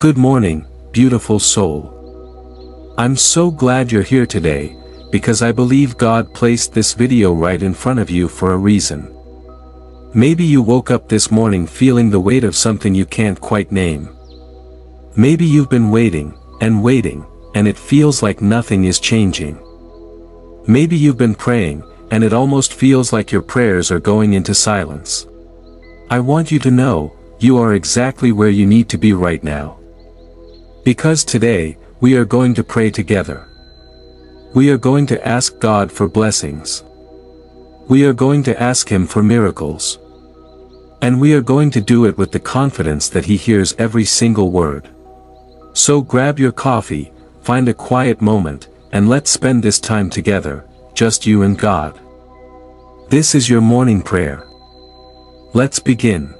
Good morning, beautiful soul. I'm so glad you're here today, because I believe God placed this video right in front of you for a reason. Maybe you woke up this morning feeling the weight of something you can't quite name. Maybe you've been waiting, and it feels like nothing is changing. Maybe you've been praying, and it almost feels like your prayers are going into silence. I want you to know, you are exactly where you need to be right now. Because today, we are going to pray together. We are going to ask God for blessings. We are going to ask Him for miracles. And we are going to do it with the confidence that He hears every single word. So grab your coffee, find a quiet moment, and let's spend this time together, just you and God. This is your morning prayer. Let's begin.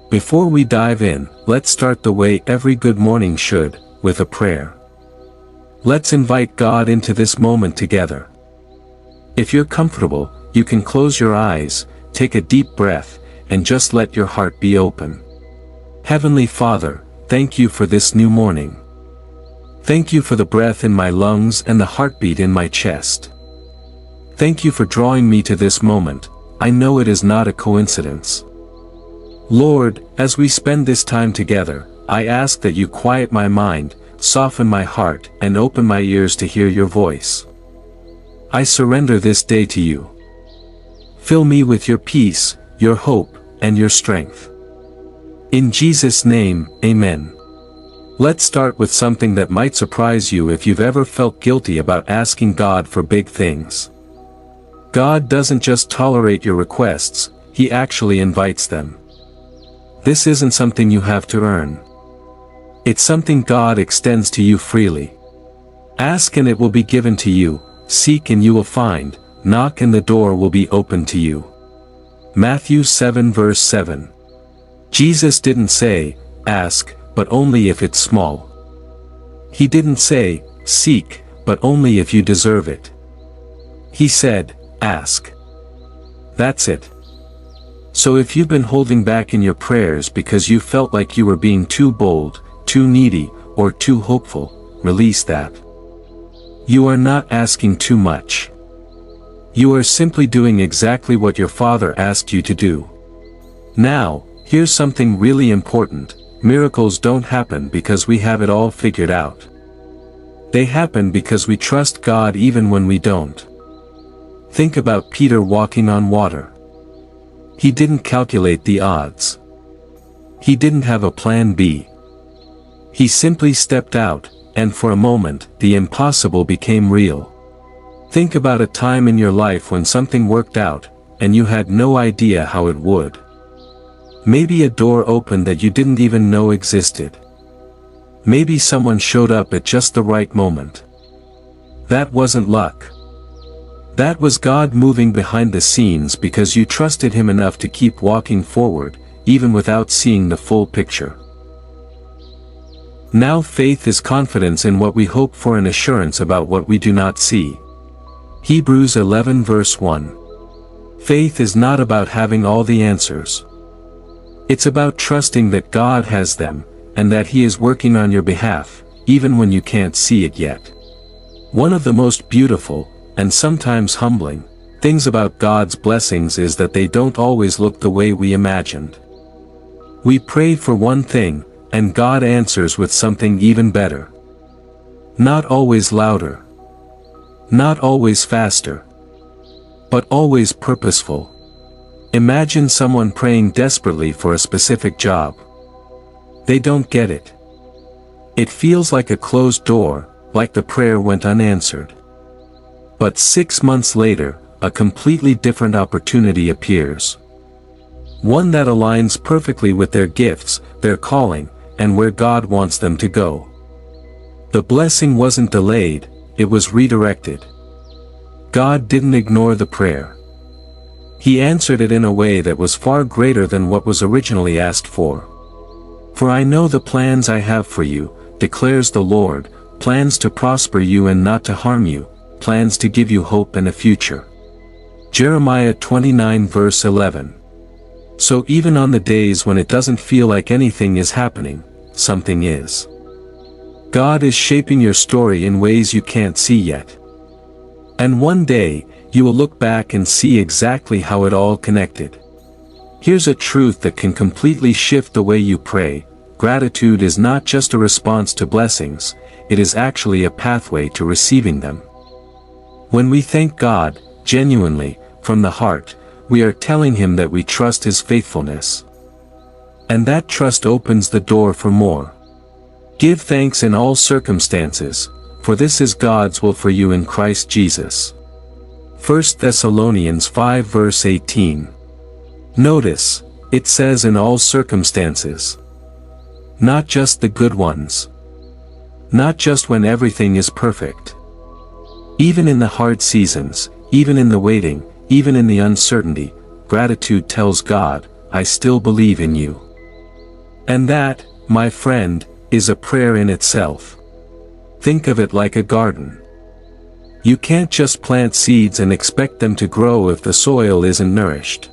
Before we dive in, let's start the way every good morning should, with a prayer. Let's invite God into this moment together. If you're comfortable, you can close your eyes, take a deep breath, and just let your heart be open. Heavenly Father, thank you for this new morning. Thank you for the breath in my lungs and the heartbeat in my chest. Thank you for drawing me to this moment. I know it is not a coincidence. Lord, as we spend this time together, I ask that you quiet my mind, soften my heart, and open my ears to hear your voice. I surrender this day to you. Fill me with your peace, your hope, and your strength. In Jesus' name, Amen. Let's start with something that might surprise you if you've ever felt guilty about asking God for big things. God doesn't just tolerate your requests, He actually invites them. This isn't something you have to earn. It's something God extends to you freely. Ask and it will be given to you, seek and you will find, knock and the door will be opened to you. Matthew 7 verse 7. Jesus didn't say, ask, but only if it's small. He didn't say, seek, but only if you deserve it. He said, ask. That's it. So if you've been holding back in your prayers because you felt like you were being too bold, too needy, or too hopeful, release that. You are not asking too much. You are simply doing exactly what your Father asked you to do. Now, here's something really important. Miracles don't happen because we have it all figured out. They happen because we trust God even when we don't. Think about Peter walking on water. He didn't calculate the odds. He didn't have a plan B. He simply stepped out, and for a moment, the impossible became real. Think about a time in your life when something worked out, and you had no idea how it would. Maybe a door opened that you didn't even know existed. Maybe someone showed up at just the right moment. That wasn't luck. That was God moving behind the scenes because you trusted Him enough to keep walking forward, even without seeing the full picture. Now faith is confidence in what we hope for and assurance about what we do not see. Hebrews 11 verse 1. Faith is not about having all the answers. It's about trusting that God has them, and that He is working on your behalf, even when you can't see it yet. One of the most beautiful, and sometimes humbling, things about God's blessings is that they don't always look the way we imagined. We pray for one thing, and God answers with something even better. Not always louder. Not always faster. But always purposeful. Imagine someone praying desperately for a specific job. They don't get it. It feels like a closed door, like the prayer went unanswered. But 6 months later, a completely different opportunity appears. One that aligns perfectly with their gifts, their calling, and where God wants them to go. The blessing wasn't delayed, it was redirected. God didn't ignore the prayer. He answered it in a way that was far greater than what was originally asked for. For I know the plans I have for you, declares the Lord, plans to prosper you and not to harm you, plans to give you hope and a future. Jeremiah 29 verse 11. So even on the days when it doesn't feel like anything is happening, something is. God is shaping your story in ways you can't see yet. And one day, you will look back and see exactly how it all connected. Here's a truth that can completely shift the way you pray: gratitude is not just a response to blessings, it is actually a pathway to receiving them. When we thank God, genuinely, from the heart, we are telling Him that we trust His faithfulness. And that trust opens the door for more. Give thanks in all circumstances, for this is God's will for you in Christ Jesus. 1 Thessalonians 5 verse 18. Notice, it says in all circumstances. Not just the good ones. Not just when everything is perfect. Even in the hard seasons, even in the waiting, even in the uncertainty, gratitude tells God, I still believe in you. And that, my friend, is a prayer in itself. Think of it like a garden. You can't just plant seeds and expect them to grow if the soil isn't nourished.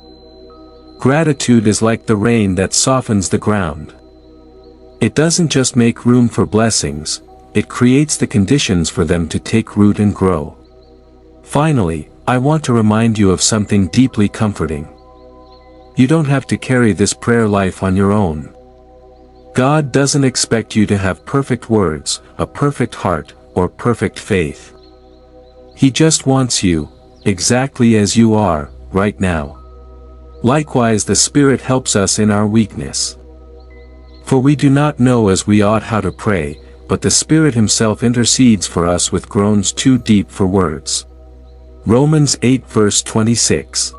Gratitude is like the rain that softens the ground. It doesn't just make room for blessings, it creates the conditions for them to take root and grow. Finally, I want to remind you of something deeply comforting. You don't have to carry this prayer life on your own. God doesn't expect you to have perfect words, a perfect heart, or perfect faith. He just wants you, exactly as you are, right now. Likewise, the Spirit helps us in our weakness. For we do not know as we ought how to pray, but the Spirit Himself intercedes for us with groans too deep for words. Romans 8 verse 26.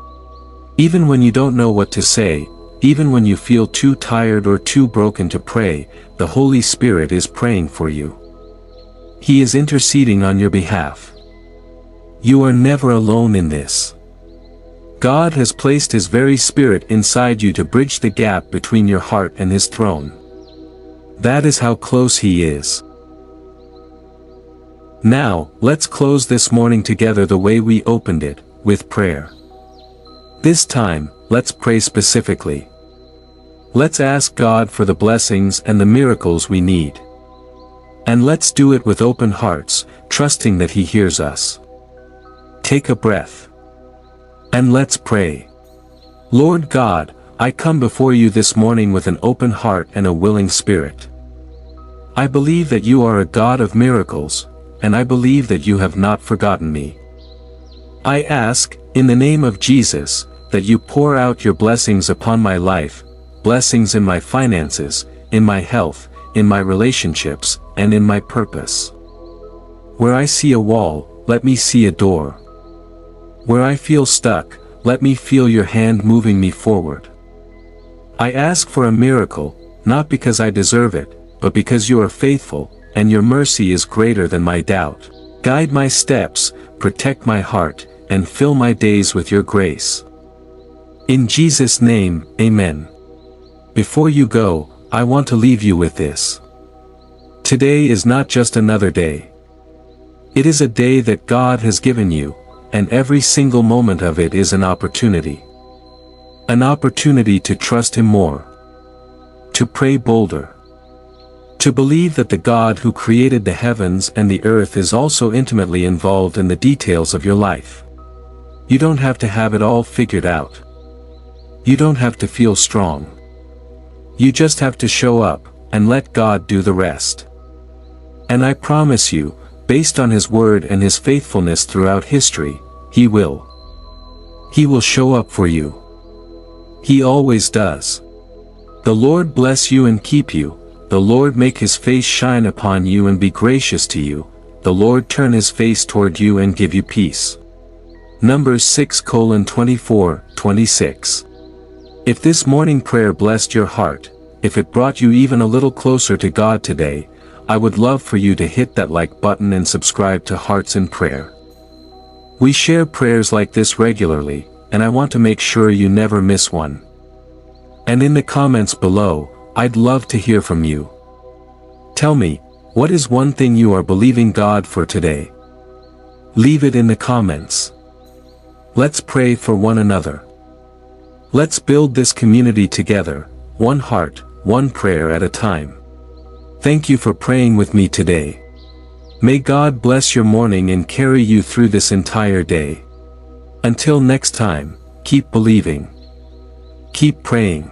Even when you don't know what to say, even when you feel too tired or too broken to pray, the Holy Spirit is praying for you. He is interceding on your behalf. You are never alone in this. God has placed His very Spirit inside you to bridge the gap between your heart and His throne. That is how close He is. Now, let's close this morning together the way we opened it, with prayer. This time, let's pray specifically. Let's ask God for the blessings and the miracles we need. And let's do it with open hearts, trusting that He hears us. Take a breath. And let's pray. Lord God, I come before you this morning with an open heart and a willing spirit. I believe that you are a God of miracles, and I believe that you have not forgotten me. I ask, in the name of Jesus, that you pour out your blessings upon my life, blessings in my finances, in my health, in my relationships, and in my purpose. Where I see a wall, let me see a door. Where I feel stuck, let me feel your hand moving me forward. I ask for a miracle, not because I deserve it, but because you are faithful, and your mercy is greater than my doubt. Guide my steps, protect my heart, and fill my days with your grace. In Jesus' name, amen. Before you go, I want to leave you with this. Today is not just another day. It is a day that God has given you, and every single moment of it is an opportunity. An opportunity to trust Him more. To pray bolder. To believe that the God who created the heavens and the earth is also intimately involved in the details of your life. You don't have to have it all figured out. You don't have to feel strong. You just have to show up, and let God do the rest. And I promise you, based on His word and His faithfulness throughout history, He will. He will show up for you. He always does. The Lord bless you and keep you. The Lord make His face shine upon you and be gracious to you. The Lord turn His face toward you and give you peace. Numbers 6:24-26. If this morning prayer blessed your heart, if it brought you even a little closer to God today, I would love for you to hit that like button and subscribe to Hearts in Prayer. We share prayers like this regularly, and I want to make sure you never miss one. And in the comments below, I'd love to hear from you. Tell me, what is one thing you are believing God for today? Leave it in the comments. Let's pray for one another. Let's build this community together, one heart, one prayer at a time. Thank you for praying with me today. May God bless your morning and carry you through this entire day. Until next time, keep believing. Keep praying.